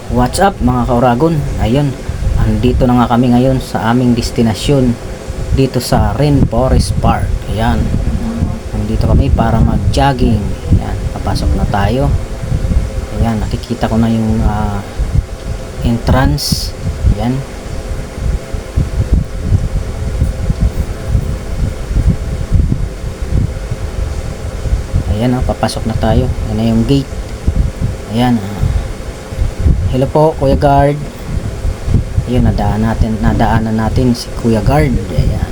What's up mga kauragon? Ayun, andito na nga kami ngayon sa aming destinasyon dito sa Rainforest Park. Ayan, andito kami para mag-jogging. Ayan, papasok na tayo. Ayan, nakikita ko na yung entrance. Ayan. Ayan, papasok na tayo. Ayan na yung gate. Ayan, hello po Kuya Guard. Ayun, nadaanan natin si Kuya Guard. Ayan.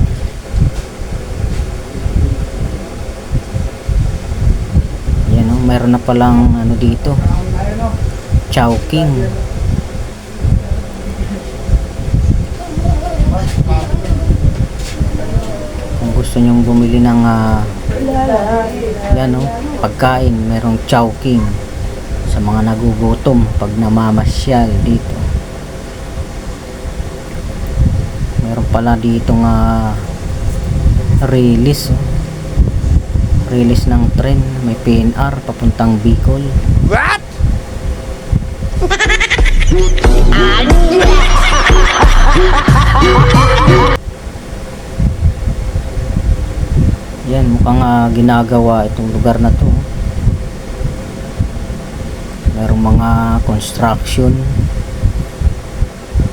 Ayan, mayroon na palang ano dito, Chowking. Kung gusto nyong bumili ng yan, pagkain, merong Chowking sa mga nagugutom pag namamasyal dito. Meron pala dito nga release ng tren, may PNR papuntang Bicol. What? Yan, mukhang ginagawa itong lugar na to. Merong mga construction,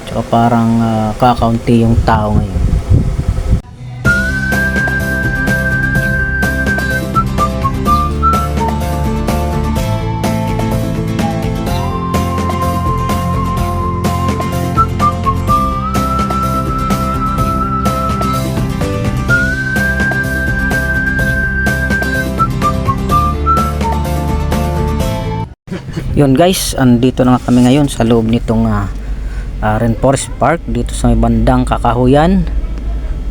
tsaka parang kakaunti yung tao ngayon. Yun guys, andito na kami ngayon sa loob nitong Rainforest Park dito sa may bandang Kakahuyan.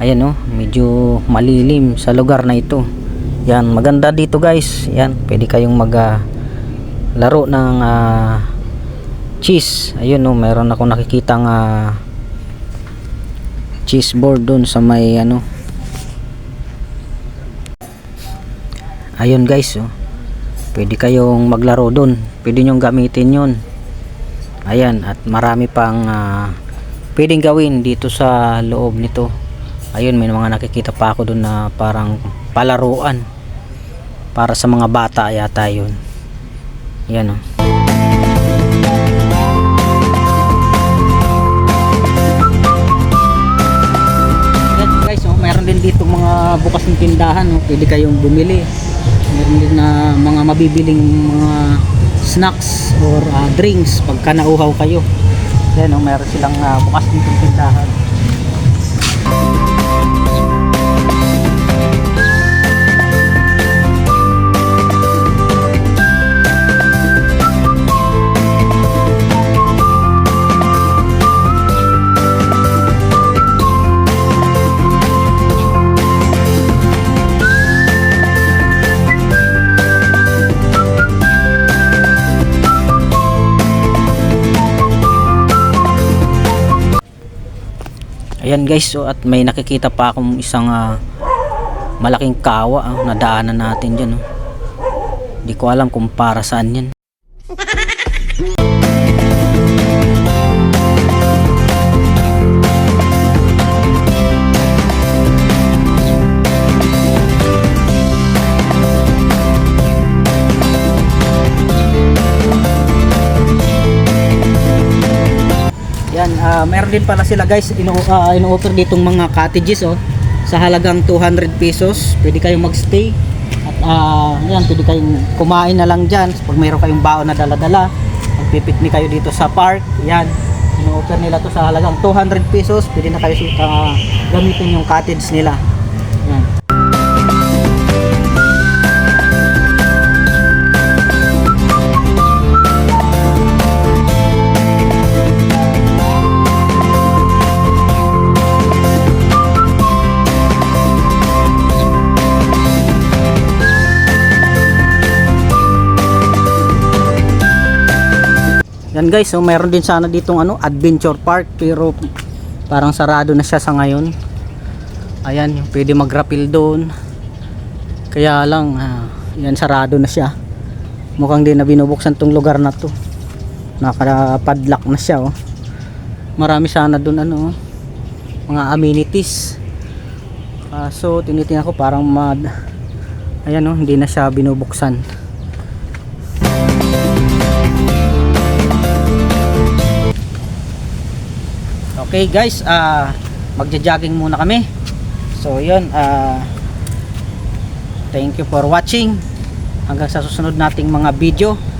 Ayan, medyo malilim sa lugar na ito. Yan, maganda dito guys. Yan, pwede kayong laro ng cheese. Ayun, meron akong nakikitang cheese board dun sa may ayun guys, pwede kayong maglaro dun, pwede nyong gamitin yun. Ayan, at marami pang pwedeng gawin dito sa loob nito. Ayun, may mga nakikita pa ako dun na parang palaruan para sa mga bata yata yun. Ayan, Ayan guys, mayroon din dito mga bukas ng tindahan, pwede kayong bumili. Meron din na mga mabibiling mga snacks or drinks pagka nauhaw kayo. Yan, meron silang bukas dito tindahan. Ayan guys, at may nakikita pa akong isang malaking kawa na daanan natin dyan. Hindi ko alam kung para saan yan. Yan, meron din pala sila guys, ino-offer ditong mga cottages sa halagang 200 pesos. Pwede kayong magstay at yan, pwede kayong kumain na lang dyan pag mayroon kayong baon na dala-dala. Magpipiknik kayo dito sa park. Yan, ino-offer nila to sa halagang 200 pesos. Pwede na kayo gamitin yung cottage nila. Yan. Yan guys, mayroon din sana ditong adventure park, pero parang sarado na siya sa ngayon. Ayan, pwede mag-rappel doon. Kaya lang yan, sarado na siya. Mukhang din na binubuksan tong lugar na to. naka-padlock na siya oh. Marami sana dun ano oh, mga amenities. So tinitingnan ko parang ayan oh, hindi na siya binubuksan. Okay guys, magja-jogging muna kami. So yun, thank you for watching. Hanggang sa susunod nating mga video.